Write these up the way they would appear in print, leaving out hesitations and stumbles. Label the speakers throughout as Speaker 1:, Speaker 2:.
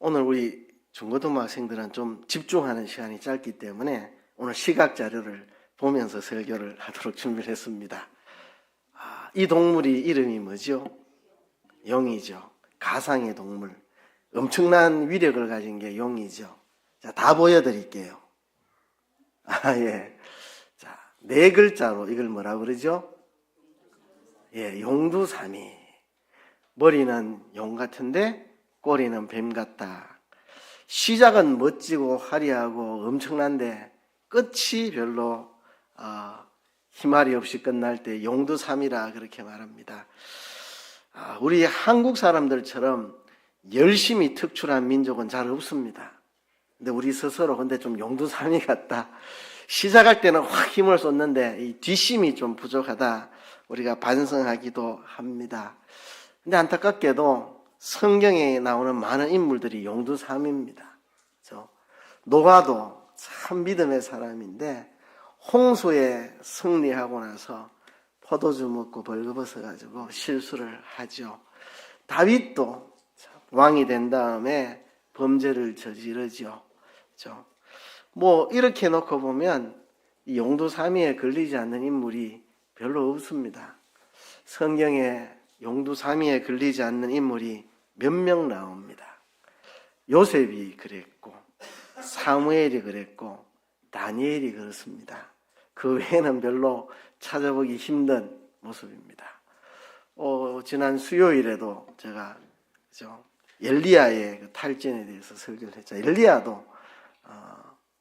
Speaker 1: 오늘 우리 중고등학생들은 좀 집중하는 시간이 짧기 때문에 오늘 시각 자료를 보면서 설교를 하도록 준비를 했습니다. 이 동물이 이름이 뭐죠? 용이죠. 가상의 동물. 엄청난 위력을 가진 게 용이죠. 자, 다 보여드릴게요. 예. 자, 네 글자로 이걸 뭐라 그러죠? 예, 용두삼이. 머리는 용 같은데 꼬리는 뱀 같다. 시작은 멋지고 화려하고 엄청난데 끝이 별로 희말이 없이 끝날 때 용두삼이라 그렇게 말합니다. 우리 한국 사람들처럼 열심히 특출한 민족은 잘 없습니다. 근데 우리 스스로 근데 좀 용두삼이 같다. 시작할 때는 확 힘을 쏟는데 이 뒷심이 좀 부족하다. 우리가 반성하기도 합니다. 근데 안타깝게도 성경에 나오는 많은 인물들이 용두삼입니다. 노아도 참 믿음의 사람인데 홍수에 승리하고 나서 포도주 먹고 벌거벗어가지고 실수를 하죠. 다윗도 왕이 된 다음에 범죄를 저지르죠. 뭐 이렇게 놓고 보면 이 용두삼이에 걸리지 않는 인물이 별로 없습니다. 성경에 용두삼이에 걸리지 않는 인물이 몇 명 나옵니다. 요셉이 그랬고 사무엘이 그랬고 다니엘이 그렇습니다. 그 외에는 별로 찾아보기 힘든 모습입니다. 지난 수요일에도 제가 엘리야의 그 탈진에 대해서 설교를 했죠. 엘리야도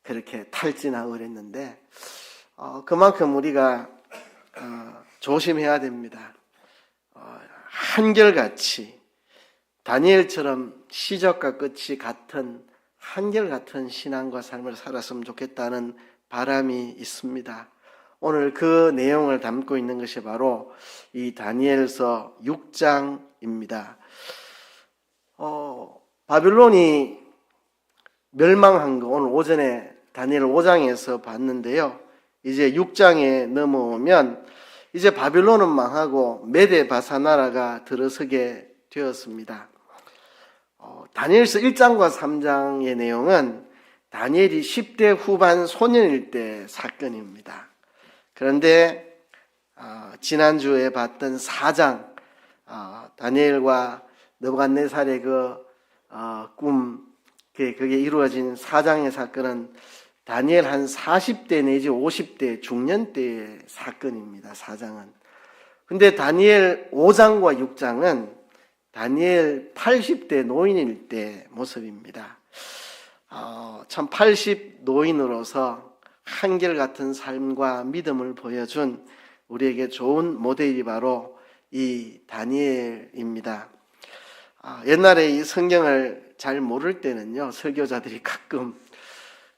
Speaker 1: 그렇게 탈진하고 그랬는데 그만큼 우리가 조심해야 됩니다. 한결같이 다니엘처럼 시작과 끝이 같은 한결같은 신앙과 삶을 살았으면 좋겠다는 바람이 있습니다. 오늘 그 내용을 담고 있는 것이 바로 이 다니엘서 6장입니다. 바빌론이 멸망한 거 오늘 오전에 다니엘 5장에서 봤는데요. 이제 6장에 넘어오면 이제 바빌론은 망하고 메데 바사 나라가 들어서게 되었습니다. 다니엘서 1장과 3장의 내용은 다니엘이 10대 후반 소년일 때 사건입니다. 그런데 지난주에 봤던 4장 다니엘과 느부갓네살의 꿈 그게 이루어진 4장의 사건은 다니엘 한 40대 내지 50대 중년 때의 사건입니다. 4장은. 근데 다니엘 5장과 6장은 다니엘 80대 노인일 때 모습입니다. 참 80 노인으로서 한결같은 삶과 믿음을 보여준 우리에게 좋은 모델이 바로 이 다니엘입니다. 옛날에 이 성경을 잘 모를 때는요, 설교자들이 가끔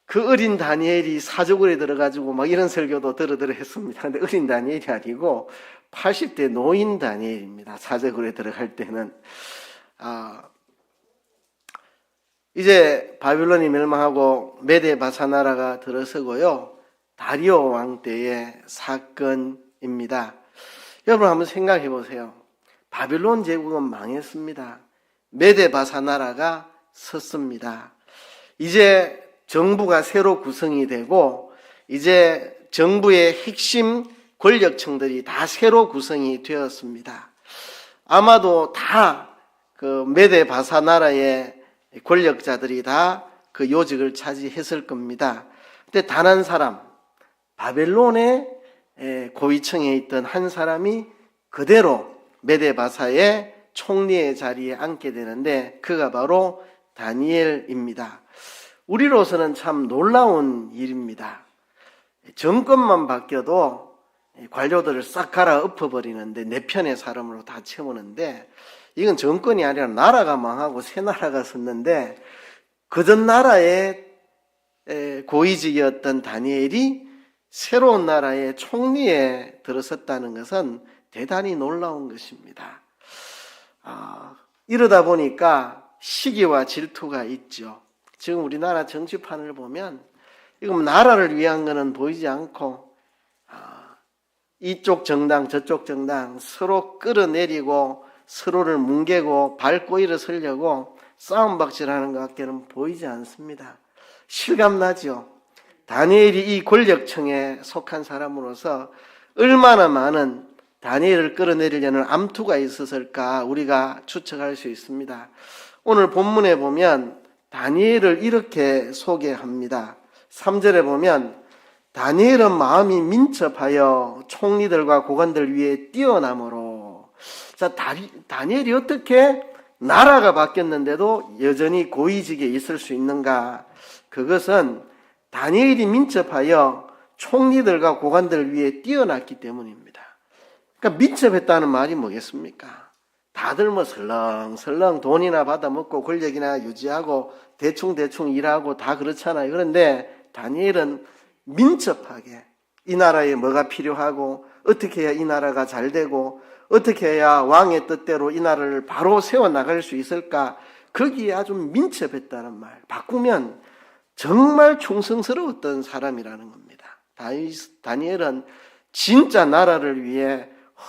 Speaker 1: 그 어린 다니엘이 사족을에 들어가지고 막 이런 설교도 들으들어 했습니다. 근데 어린 다니엘이 아니고 80대 노인 다니엘입니다. 사족을에 들어갈 때는. 이제 바빌론이 멸망하고 메데 바사 나라가 들어서고요. 다리오 왕 때의 사건입니다. 여러분 한번 생각해 보세요. 바빌론 제국은 망했습니다. 메데 바사 나라가 섰습니다. 이제 정부가 새로 구성이 되고 이제 정부의 핵심 권력층들이 다 새로 구성이 되었습니다. 아마도 다 그 메데 바사 나라의 권력자들이 다 그 요직을 차지했을 겁니다. 근데 단 한 사람, 바벨론의 고위층에 있던 한 사람이 그대로 메데 바사의 총리의 자리에 앉게 되는데 그가 바로 다니엘입니다. 우리로서는 참 놀라운 일입니다. 정권만 바뀌어도 관료들을 싹 갈아엎어버리는데 내 편의 사람으로 다 채우는데 이건 정권이 아니라 나라가 망하고 새 나라가 섰는데 그전 나라의 고위직이었던 다니엘이 새로운 나라의 총리에 들어섰다는 것은 대단히 놀라운 것입니다. 이러다 보니까 시기와 질투가 있죠. 지금 우리나라 정치판을 보면 이건 나라를 위한 것은 보이지 않고 이쪽 정당 저쪽 정당 서로 끌어내리고 서로를 뭉개고 밟고 일어서려고 싸움박질하는 것 같게는 보이지 않습니다. 실감나죠? 다니엘이 이 권력층에 속한 사람으로서 얼마나 많은 다니엘을 끌어내리려는 암투가 있었을까 우리가 추측할 수 있습니다. 오늘 본문에 보면 다니엘을 이렇게 소개합니다. 3절에 보면 다니엘은 마음이 민첩하여 총리들과 고관들 위에 뛰어남으로. 자, 다니엘이 어떻게 나라가 바뀌었는데도 여전히 고위직에 있을 수 있는가? 그것은 다니엘이 민첩하여 총리들과 고관들 위에 뛰어났기 때문입니다. 그러니까 민첩했다는 말이 뭐겠습니까? 다들 뭐 설렁설렁 돈이나 받아먹고 권력이나 유지하고 대충 일하고 다 그렇잖아요. 그런데 다니엘은 민첩하게 이 나라에 뭐가 필요하고 어떻게 해야 이 나라가 잘 되고 어떻게 해야 왕의 뜻대로 이 나라를 바로 세워나갈 수 있을까? 거기에 아주 민첩했다는 말. 바꾸면 정말 충성스러웠던 사람이라는 겁니다. 다니엘은 진짜 나라를 위해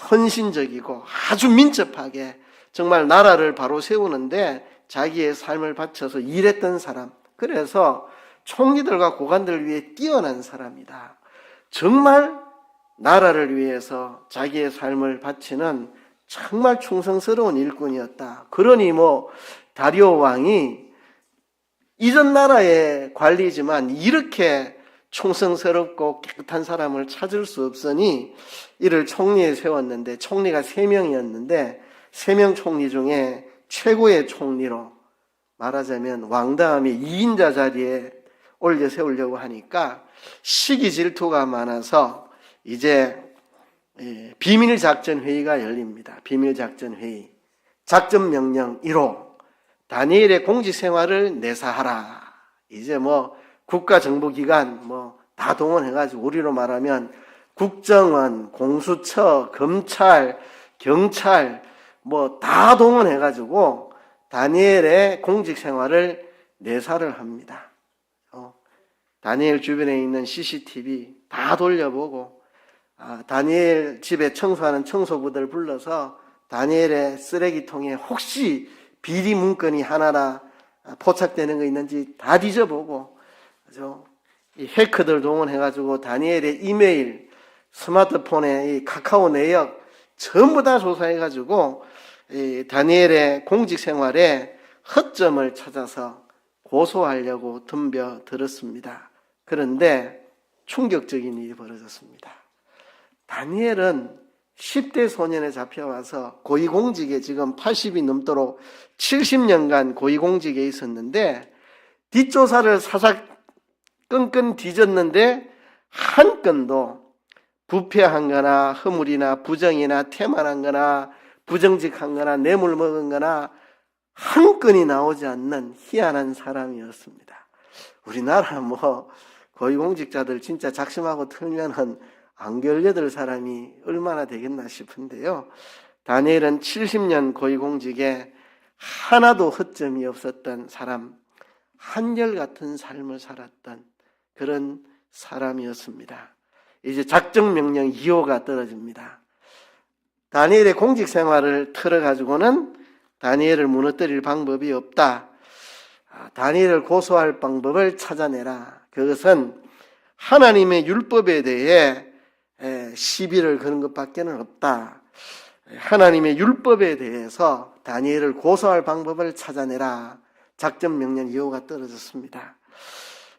Speaker 1: 헌신적이고 아주 민첩하게 정말 나라를 바로 세우는데 자기의 삶을 바쳐서 일했던 사람. 그래서 총리들과 고관들을 위해 뛰어난 사람이다. 정말 나라를 위해서 자기의 삶을 바치는 정말 충성스러운 일꾼이었다. 그러니 다리오 왕이 이전 나라의 관리지만 이렇게 충성스럽고 깨끗한 사람을 찾을 수 없으니 이를 총리에 세웠는데 총리가 3명이었는데 3명 총리 중에 최고의 총리로 말하자면 왕 다음에 2인자 자리에 올려 세우려고 하니까 시기 질투가 많아서 이제 비밀작전회의가 열립니다. 비밀작전회의. 작전명령 1호. 다니엘의 공직생활을 내사하라. 이제 국가정보기관 다 동원해가지고 우리로 말하면 국정원, 공수처, 검찰, 경찰 다 동원해가지고 다니엘의 공직생활을 내사를 합니다. 다니엘 주변에 있는 CCTV 다 돌려보고 다니엘 집에 청소하는 청소부들 불러서 다니엘의 쓰레기통에 혹시 비리 문건이 하나나 포착되는 거 있는지 다 뒤져보고 이 해커들 동원해가지고 다니엘의 이메일, 스마트폰의 이 카카오 내역 전부 다 조사해가지고 이 다니엘의 공직 생활에 허점을 찾아서 고소하려고 덤벼들었습니다. 그런데 충격적인 일이 벌어졌습니다. 다니엘은 10대 소년에 잡혀와서 고위공직에 지금 80이 넘도록 70년간 고위공직에 있었는데 뒷조사를 사삭 끈끈 뒤졌는데 한 건도 부패한 거나 허물이나 부정이나 태만한 거나 부정직한 거나 뇌물 먹은 거나 한 건이 나오지 않는 희한한 사람이었습니다. 우리나라 고위공직자들 진짜 작심하고 털면은 안 걸려들 사람이 얼마나 되겠나 싶은데요. 다니엘은 70년 고위공직에 하나도 허점이 없었던 사람, 한결같은 삶을 살았던 그런 사람이었습니다. 이제 작전명령 2호가 떨어집니다. 다니엘의 공직생활을 털어가지고는 다니엘을 무너뜨릴 방법이 없다. 다니엘을 고소할 방법을 찾아내라. 그것은 하나님의 율법에 대해 시비를 거는 것밖에는 없다. 하나님의 율법에 대해서 다니엘을 고소할 방법을 찾아내라. 작전명령 2호가 떨어졌습니다.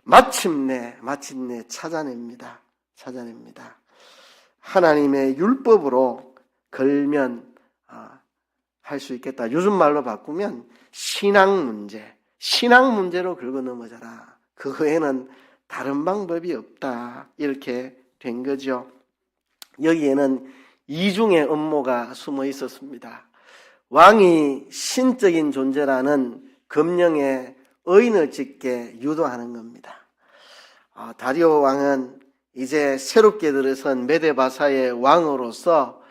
Speaker 1: 마침내 찾아냅니다. 하나님의 율법으로 걸면 할 수 있겠다. 요즘 말로 바꾸면 신앙 문제로 긁어 넘어져라. 그 외에는 다른 방법이 없다. 이렇게 된 거죠. 여기에는 이중의 음모가 숨어 있었습니다. 왕이 신적인 존재라는 금령에 의인을 짓게 유도하는 겁니다. 다리오 왕은 이제 새롭게 들어선 메데바사의 왕으로서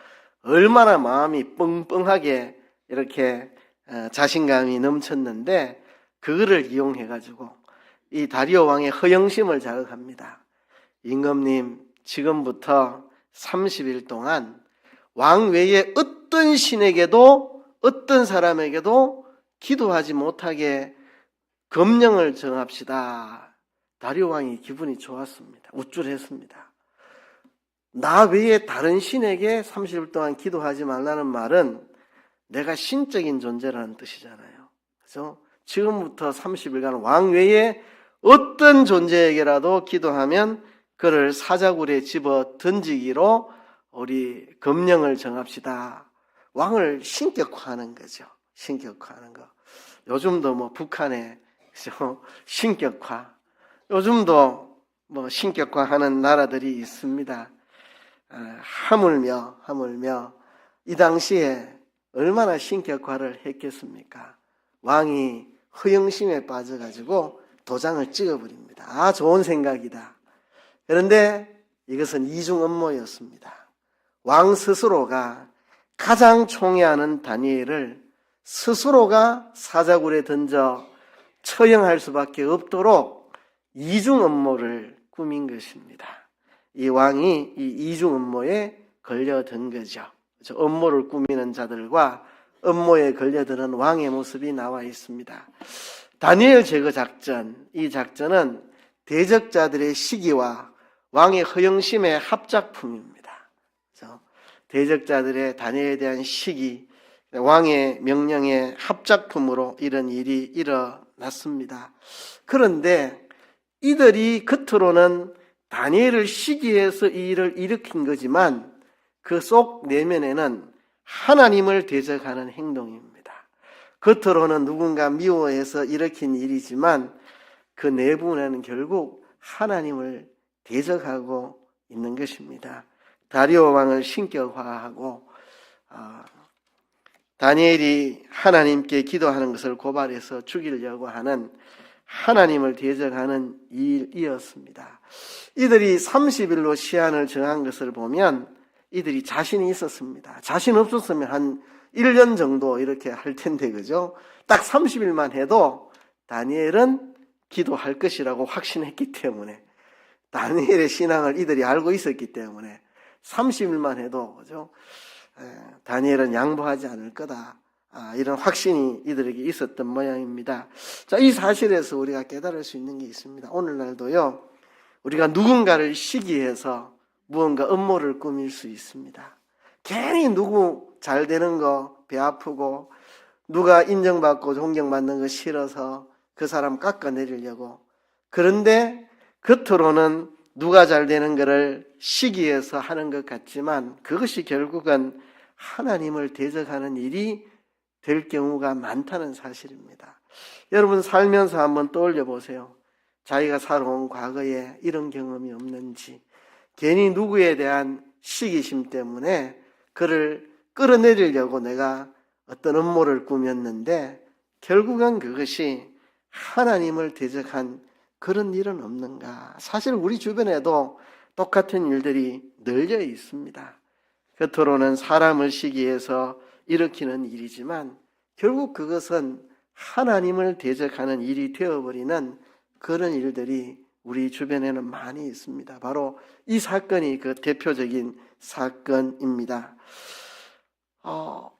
Speaker 1: 얼마나 마음이 뻥뻥하게 이렇게 자신감이 넘쳤는데 그거를 이용해가지고 이 다리오 왕의 허영심을 자극합니다. 임금님, 지금부터 30일 동안 왕 외에 어떤 신에게도 어떤 사람에게도 기도하지 못하게 검령을 정합시다. 다리오 왕이 기분이 좋았습니다. 우쭐했습니다. 나 외에 다른 신에게 30일 동안 기도하지 말라는 말은 내가 신적인 존재라는 뜻이잖아요. 그래서 지금부터 30일간 왕 외에 어떤 존재에게라도 기도하면 그를 사자굴에 집어 던지기로 우리 검령을 정합시다. 왕을 신격화하는 거죠. 신격화하는 거. 요즘도 뭐 북한에 신격화, 요즘도 뭐 신격화하는 나라들이 있습니다. 하물며 이 당시에 얼마나 신격화를 했겠습니까? 왕이 허영심에 빠져가지고 도장을 찍어버립니다. 아, 좋은 생각이다. 그런데 이것은 이중 음모였습니다. 왕 스스로가 가장 총애하는 다니엘을 스스로가 사자굴에 던져 처형할 수밖에 없도록 이중 음모를 꾸민 것입니다. 이 왕이 이 이중 음모에 걸려든 거죠. 음모를 꾸미는 자들과 음모에 걸려드는 왕의 모습이 나와 있습니다. 다니엘 제거 작전, 이 작전은 대적자들의 시기와 왕의 허영심의 합작품입니다. 그래서 대적자들의 다니엘에 대한 시기, 왕의 명령의 합작품으로 이런 일이 일어났습니다. 그런데 이들이 겉으로는 다니엘을 시기해서 이 일을 일으킨 거지만 그 속 내면에는 하나님을 대적하는 행동입니다. 겉으로는 누군가 미워해서 일으킨 일이지만 그 내부에는 결국 하나님을 대적하고 있는 것입니다. 다리오 왕을 신격화하고 다니엘이 하나님께 기도하는 것을 고발해서 죽이려고 하는 하나님을 대적하는 일이었습니다. 이들이 30일로 시한을 정한 것을 보면 이들이 자신이 있었습니다. 자신 없었으면 한 1년 정도 이렇게 할 텐데, 그죠? 딱 30일만 해도 다니엘은 기도할 것이라고 확신했기 때문에, 다니엘의 신앙을 이들이 알고 있었기 때문에 30일만 해도, 그죠? 다니엘은 양보하지 않을 거다. 이런 확신이 이들에게 있었던 모양입니다. 자, 이 사실에서 우리가 깨달을 수 있는 게 있습니다. 오늘날도요, 우리가 누군가를 시기해서 무언가 음모를 꾸밀 수 있습니다. 괜히 누구 잘 되는 거 배 아프고 누가 인정받고 존경받는 거 싫어서 그 사람 깎아내리려고, 그런데 겉으로는 누가 잘 되는 거를 시기해서 하는 것 같지만 그것이 결국은 하나님을 대적하는 일이 될 경우가 많다는 사실입니다. 여러분 살면서 한번 떠올려 보세요. 자기가 살아온 과거에 이런 경험이 없는지, 괜히 누구에 대한 시기심 때문에 그를 끌어내리려고 내가 어떤 음모를 꾸몄는데 결국은 그것이 하나님을 대적한 그런 일은 없는가? 사실 우리 주변에도 똑같은 일들이 널려 있습니다. 겉으로는 사람을 시기해서 일으키는 일이지만 결국 그것은 하나님을 대적하는 일이 되어버리는 그런 일들이 우리 주변에는 많이 있습니다. 바로 이 사건이 그 대표적인 사건입니다.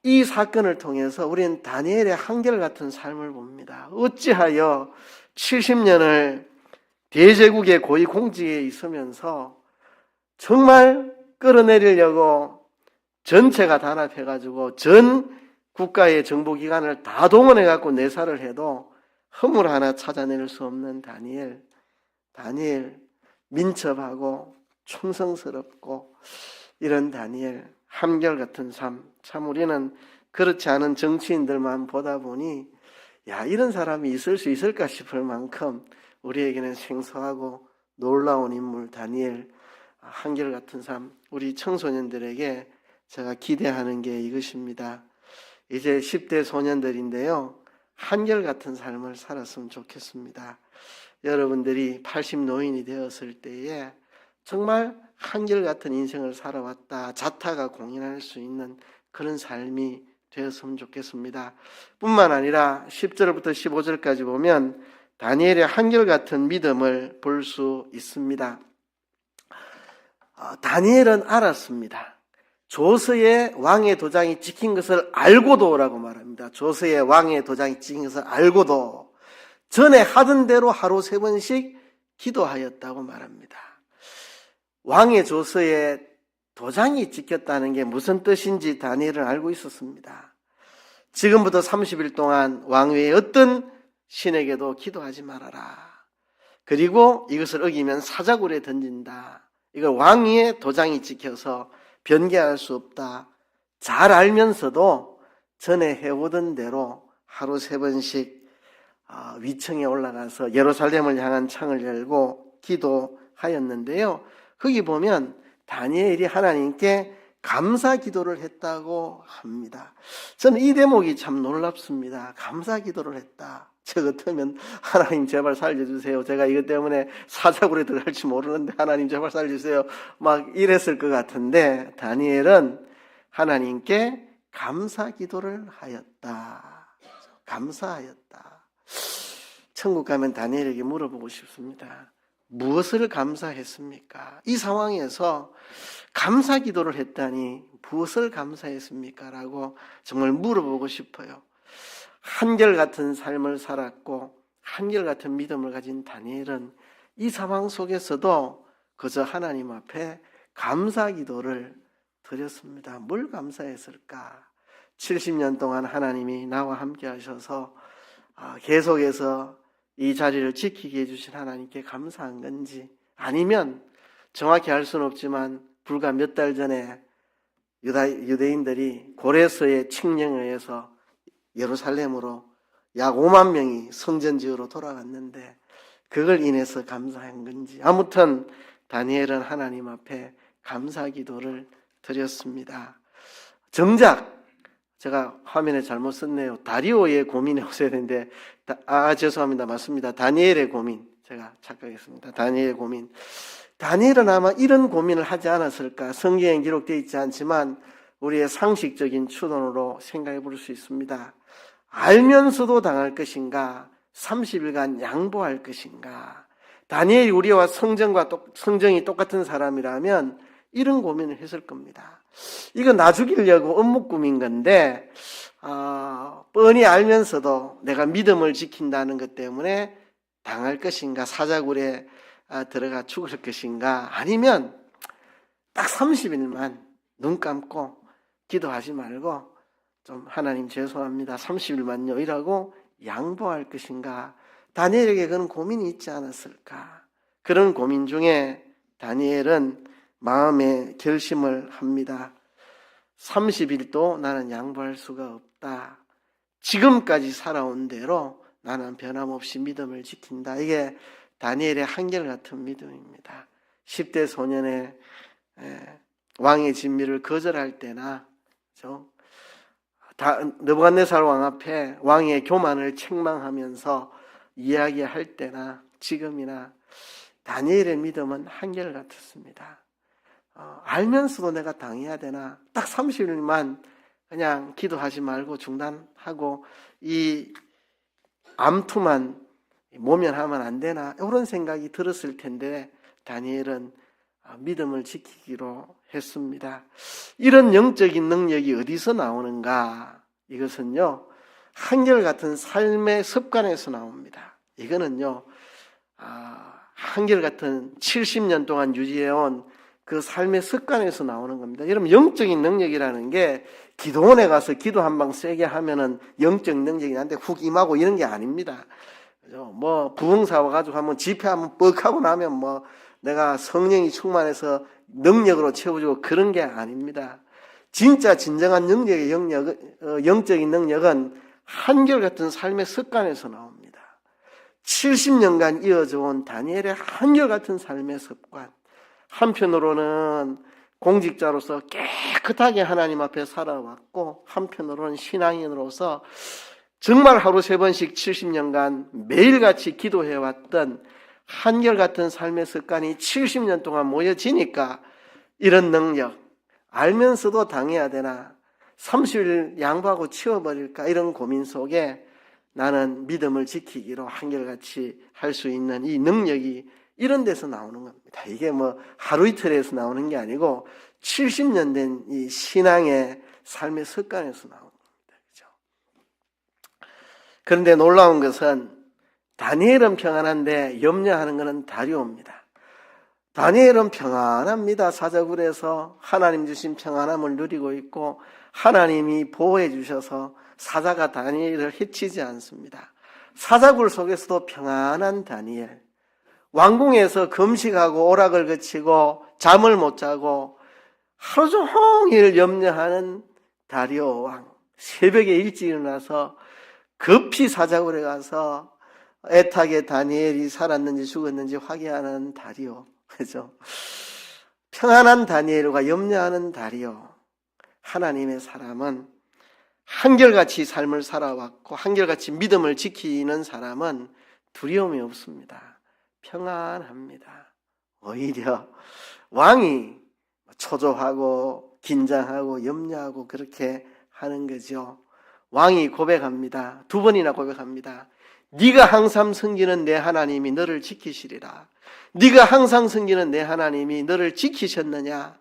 Speaker 1: 이 사건을 통해서 우리는 다니엘의 한결같은 삶을 봅니다. 어찌하여 70년을 대제국의 고위 공직에 있으면서 정말 끌어내리려고 전체가 단합해가지고 전 국가의 정보기관을 다 동원해갖고 내사를 해도 허물 하나 찾아낼 수 없는 다니엘, 민첩하고 충성스럽고 이런 다니엘, 한결같은 삶. 참 우리는 그렇지 않은 정치인들만 보다 보니 이런 사람이 있을 수 있을까 싶을 만큼 우리에게는 생소하고 놀라운 인물 다니엘, 한결같은 삶. 우리 청소년들에게 제가 기대하는 게 이것입니다. 이제 10대 소년들인데요, 한결같은 삶을 살았으면 좋겠습니다. 여러분들이 80 노인이 되었을 때에 정말 한결같은 인생을 살아왔다, 자타가 공인할 수 있는 그런 삶이 되었으면 좋겠습니다. 뿐만 아니라 10절부터 15절까지 보면 다니엘의 한결같은 믿음을 볼 수 있습니다. 다니엘은 알았습니다. 조서의 왕의 도장이 찍힌 것을 알고도라고 말합니다. 조서의 왕의 도장이 찍힌 것을 알고도 전에 하던 대로 하루 3번씩 기도하였다고 말합니다. 왕의 조서에 도장이 찍혔다는 게 무슨 뜻인지 다니엘은 알고 있었습니다. 지금부터 30일 동안 왕 외에 어떤 신에게도 기도하지 말아라. 그리고 이것을 어기면 사자굴에 던진다. 이걸 왕 위에 도장이 찍혀서 변개할 수 없다. 잘 알면서도 전에 해오던 대로 하루 3번씩 위층에 올라가서 예루살렘을 향한 창을 열고 기도하였는데요. 거기 보면 다니엘이 하나님께 감사 기도를 했다고 합니다. 저는 이 대목이 참 놀랍습니다. 감사 기도를 했다. 저 같으면 하나님 제발 살려주세요. 제가 이것 때문에 사자굴에 들어갈지 모르는데 하나님 제발 살려주세요. 막 이랬을 것 같은데 다니엘은 하나님께 감사 기도를 하였다. 감사하였다. 천국 가면 다니엘에게 물어보고 싶습니다. 무엇을 감사했습니까? 이 상황에서 감사 기도를 했다니 무엇을 감사했습니까? 라고 정말 물어보고 싶어요. 한결같은 삶을 살았고 한결같은 믿음을 가진 다니엘은 이 상황 속에서도 그저 하나님 앞에 감사 기도를 드렸습니다. 뭘 감사했을까? 70년 동안 하나님이 나와 함께 하셔서 계속해서 이 자리를 지키게 해주신 하나님께 감사한 건지, 아니면 정확히 알 수는 없지만 불과 몇 달 전에 유대인들이 고레스의 칙령에 의해서 예루살렘으로 약 5만 명이 성전 지으러 돌아갔는데 그걸 인해서 감사한 건지, 아무튼 다니엘은 하나님 앞에 감사 기도를 드렸습니다. 정작 제가 화면에 잘못 썼네요. 다리오의 고민이 없어야 되는데 죄송합니다. 맞습니다. 다니엘의 고민. 제가 착각했습니다. 다니엘의 고민. 다니엘은 아마 이런 고민을 하지 않았을까. 성경에 기록되어 있지 않지만 우리의 상식적인 추론으로 생각해 볼 수 있습니다. 알면서도 당할 것인가, 30일간 양보할 것인가. 다니엘이 우리와 성정이 똑같은 사람이라면 이런 고민을 했을 겁니다. 이거 나 죽이려고 업무 꾸민 건데 뻔히 알면서도 내가 믿음을 지킨다는 것 때문에 당할 것인가, 사자굴에 들어가 죽을 것인가, 아니면 딱 30일만 눈 감고 기도하지 말고 좀 하나님 죄송합니다 30일만요 이라고 양보할 것인가. 다니엘에게 그런 고민이 있지 않았을까. 그런 고민 중에 다니엘은 마음의 결심을 합니다. 30일도 나는 양보할 수가 없다. 지금까지 살아온 대로 나는 변함없이 믿음을 지킨다. 이게 다니엘의 한결같은 믿음입니다. 10대 소년의 왕의 진미를 거절할 때나 느부갓네살 왕 앞에 왕의 교만을 책망하면서 이야기할 때나 지금이나 다니엘의 믿음은 한결같았습니다. 알면서도 내가 당해야 되나, 딱 30일만 그냥 기도하지 말고 중단하고 이 암투만 모면하면 안 되나, 이런 생각이 들었을 텐데 다니엘은 믿음을 지키기로 했습니다. 이런 영적인 능력이 어디서 나오는가? 이것은요, 한결같은 삶의 습관에서 나옵니다. 이거는요, 한결같은 70년 동안 유지해온 그 삶의 습관에서 나오는 겁니다. 여러분, 영적인 능력이라는 게 기도원에 가서 기도 한 방 세게 하면은 영적인 능력이 나한테 훅 임하고 이런 게 아닙니다. 뭐 부흥사 와가지고 한번 집회 한번 뻑 하고 나면 뭐 내가 성령이 충만해서 능력으로 채워주고 그런 게 아닙니다. 진짜 진정한 영적인 능력은 한결같은 삶의 습관에서 나옵니다. 70년간 이어져 온 다니엘의 한결같은 삶의 습관. 한편으로는 공직자로서 깨끗하게 하나님 앞에 살아왔고, 한편으로는 신앙인으로서 정말 하루 3번씩 70년간 매일같이 기도해왔던 한결같은 삶의 습관이 70년 동안 모여지니까 이런 능력, 알면서도 당해야 되나, 30일 양보하고 치워버릴까, 이런 고민 속에 나는 믿음을 지키기로 한결같이 할 수 있는 이 능력이 이런 데서 나오는 겁니다. 이게 뭐 하루 이틀에서 나오는 게 아니고 70년 된 이 신앙의 삶의 습관에서 나오는 겁니다. 그렇죠? 그런데 놀라운 것은 다니엘은 평안한데 염려하는 것은 다리오입니다. 다니엘은 평안합니다. 사자굴에서 하나님 주신 평안함을 누리고 있고 하나님이 보호해 주셔서 사자가 다니엘을 해치지 않습니다. 사자굴 속에서도 평안한 다니엘, 왕궁에서 금식하고 오락을 거치고 잠을 못 자고 하루 종일 염려하는 다리오 왕, 새벽에 일찍 일어나서 급히 사자굴에 가서 애타게 다니엘이 살았는지 죽었는지 확인하는 다리오. 그죠? 평안한 다니엘과 염려하는 다리오. 하나님의 사람은 한결같이 삶을 살아왔고 한결같이 믿음을 지키는 사람은 두려움이 없습니다. 평안합니다. 오히려 왕이 초조하고 긴장하고 염려하고 그렇게 하는 거죠. 왕이 고백합니다. 2번이나 고백합니다. 네가 항상 섬기는 내 하나님이 너를 지키시리라. 네가 항상 섬기는 내 하나님이 너를 지키셨느냐?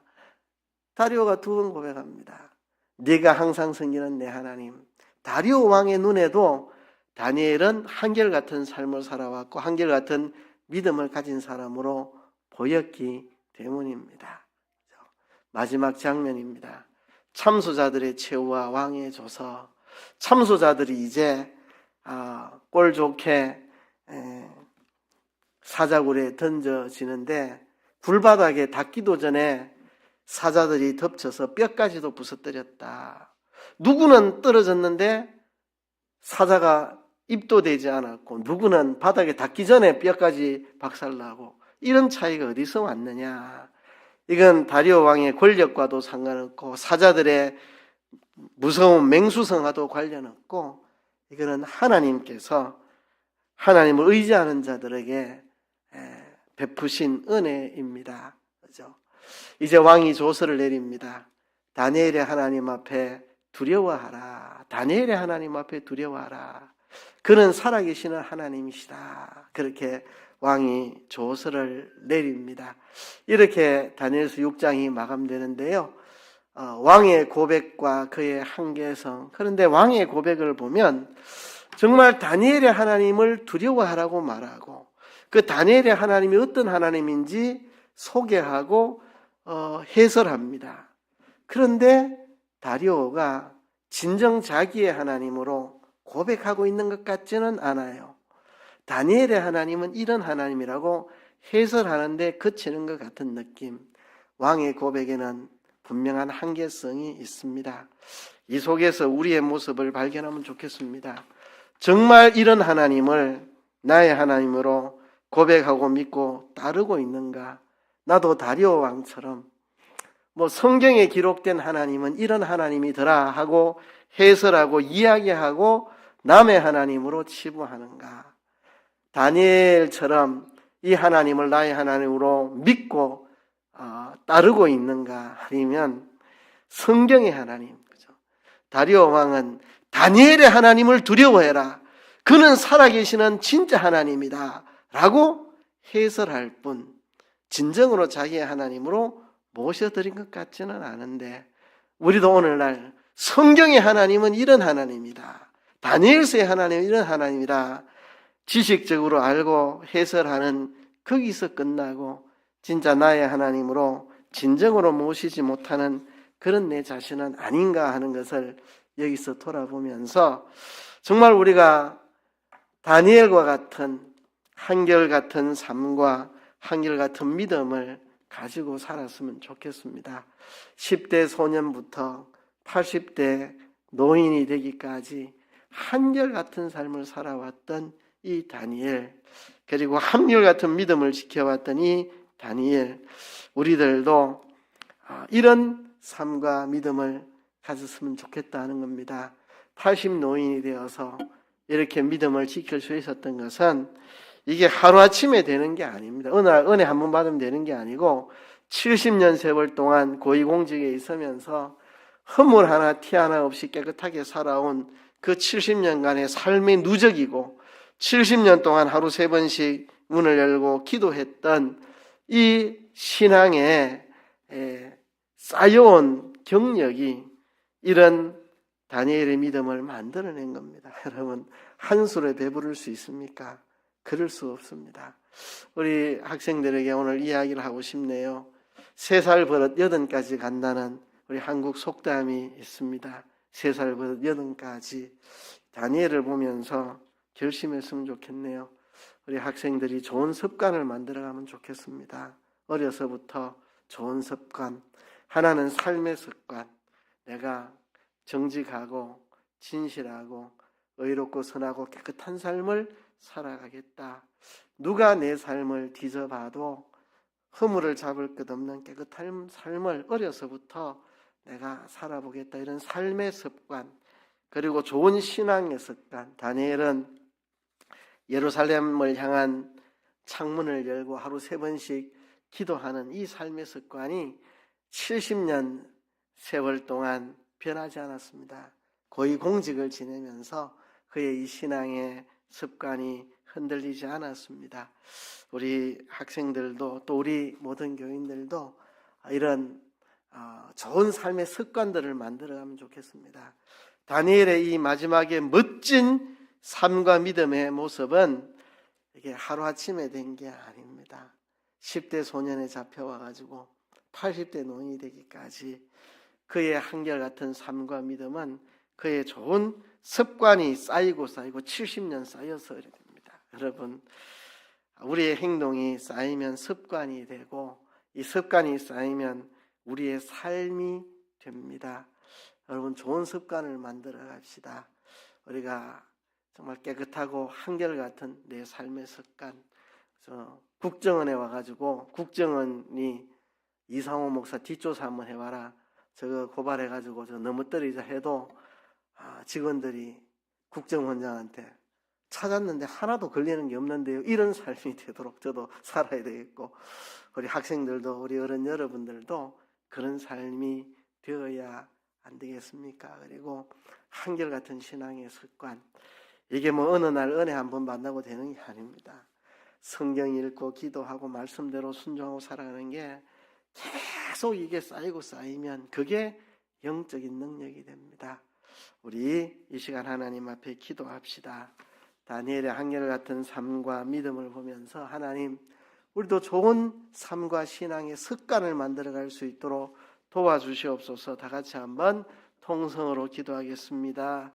Speaker 1: 다리오가 2번 고백합니다. 네가 항상 섬기는 내 하나님. 다리오 왕의 눈에도 다니엘은 한결같은 삶을 살아왔고 한결같은 믿음을 가진 사람으로 보였기 때문입니다. 마지막 장면입니다. 참소자들의 최후와 왕의 조서. 참소자들이 이제 꼴 좋게 사자굴에 던져지는데 굴바닥에 닿기도 전에 사자들이 덮쳐서 뼈까지도 부서뜨렸다. 누구는 떨어졌는데 사자가 입도되지 않았고 누구는 바닥에 닿기 전에 뼈까지 박살나고 이런 차이가 어디서 왔느냐. 이건 다리오 왕의 권력과도 상관없고 사자들의 무서운 맹수성과도 관련 없고 이거는 하나님께서 하나님을 의지하는 자들에게 베푸신 은혜입니다. 그렇죠? 이제 왕이 조서를 내립니다. 다니엘의 하나님 앞에 두려워하라. 다니엘의 하나님 앞에 두려워하라. 그는 살아계시는 하나님이시다. 그렇게 왕이 조서를 내립니다. 이렇게 다니엘서 6장이 마감되는데요. 왕의 고백과 그의 한계성. 그런데 왕의 고백을 보면 정말 다니엘의 하나님을 두려워하라고 말하고 그 다니엘의 하나님이 어떤 하나님인지 소개하고 해설합니다. 그런데 다리오가 진정 자기의 하나님으로 고백하고 있는 것 같지는 않아요. 다니엘의 하나님은 이런 하나님이라고 해설하는데 그치는 것 같은 느낌. 왕의 고백에는 분명한 한계성이 있습니다. 이 속에서 우리의 모습을 발견하면 좋겠습니다. 정말 이런 하나님을 나의 하나님으로 고백하고 믿고 따르고 있는가? 나도 다리오 왕처럼 성경에 기록된 하나님은 이런 하나님이더라 하고 해설하고 이야기하고 남의 하나님으로 치부하는가? 다니엘처럼 이 하나님을 나의 하나님으로 믿고 따르고 있는가? 아니면 성경의 하나님, 그죠? 다리오 왕은 다니엘의 하나님을 두려워해라. 그는 살아계시는 진짜 하나님이다. 라고 해설할 뿐 진정으로 자기의 하나님으로 모셔드린 것 같지는 않은데 우리도 오늘날 성경의 하나님은 이런 하나님이다. 다니엘서의 하나님은 이런 하나님이다. 지식적으로 알고 해설하는 거기서 끝나고 진짜 나의 하나님으로 진정으로 모시지 못하는 그런 내 자신은 아닌가 하는 것을 여기서 돌아보면서 정말 우리가 다니엘과 같은 한결같은 삶과 한결같은 믿음을 가지고 살았으면 좋겠습니다. 10대 소년부터 80대 노인이 되기까지 한결같은 삶을 살아왔던 이 다니엘, 그리고 한결같은 믿음을 지켜왔던 이 다니엘, 우리들도 이런 삶과 믿음을 가졌으면 좋겠다는 겁니다. 80 노인이 되어서 이렇게 믿음을 지킬 수 있었던 것은 이게 하루아침에 되는 게 아닙니다. 어느 날 은혜 한 번 받으면 되는 게 아니고 70년 세월 동안 고위공직에 있으면서 허물 하나 티 하나 없이 깨끗하게 살아온 그 70년간의 삶의 누적이고 70년 동안 하루 3번씩 문을 열고 기도했던 이 신앙에 쌓여온 경력이 이런 다니엘의 믿음을 만들어낸 겁니다. 여러분, 한 술에 배부를 수 있습니까? 그럴 수 없습니다. 우리 학생들에게 오늘 이야기를 하고 싶네요. 3살 버릇 8가지 간다는 우리 한국 속담이 있습니다. 3살 버릇 8가지. 다니엘을 보면서 결심했으면 좋겠네요. 우리 학생들이 좋은 습관을 만들어가면 좋겠습니다. 어려서부터 좋은 습관. 하나는 삶의 습관. 내가 정직하고 진실하고 의롭고 선하고 깨끗한 삶을 살아가겠다. 누가 내 삶을 뒤져봐도 허물을 잡을 것 없는 깨끗한 삶을 어려서부터 내가 살아보겠다. 이런 삶의 습관, 그리고 좋은 신앙의 습관. 다니엘은 예루살렘을 향한 창문을 열고 하루 3번씩 기도하는 이 삶의 습관이 70년 세월 동안 변하지 않았습니다. 고위공직을 지내면서 그의 이 신앙의 습관이 흔들리지 않았습니다. 우리 학생들도 또 우리 모든 교인들도 이런 좋은 삶의 습관들을 만들어가면 좋겠습니다. 다니엘의 이 마지막에 멋진 삶과 믿음의 모습은 이게 하루아침에 된 게 아닙니다. 10대 소년에 잡혀와가지고 80대 노인이 되기까지 그의 한결같은 삶과 믿음은 그의 좋은 습관이 쌓이고 70년 쌓여서 이렇게 됩니다. 여러분, 우리의 행동이 쌓이면 습관이 되고 이 습관이 쌓이면 우리의 삶이 됩니다. 여러분, 좋은 습관을 만들어 갑시다. 우리가 정말 깨끗하고 한결같은 내 삶의 습관. 국정원에 와가지고 국정원이 이상호 목사 뒷조사 한번 해봐라. 저거 고발해가지고 저 넘어뜨리자 해도 직원들이 국정원장한테 찾았는데 하나도 걸리는 게 없는데요. 이런 삶이 되도록 저도 살아야 되겠고, 우리 학생들도 우리 어른 여러분들도 그런 삶이 되어야 안 되겠습니까? 그리고 한결같은 신앙의 습관. 이게 어느 날 은혜 한번 만나고 되는 게 아닙니다. 성경 읽고 기도하고 말씀대로 순종하고 살아가는 게 계속 이게 쌓이고 쌓이면 그게 영적인 능력이 됩니다. 우리 이 시간 하나님 앞에 기도합시다. 다니엘의 한결같은 삶과 믿음을 보면서 하나님, 우리도 좋은 삶과 신앙의 습관을 만들어갈 수 있도록 도와주시옵소서. 다 같이 한번 통성으로 기도하겠습니다.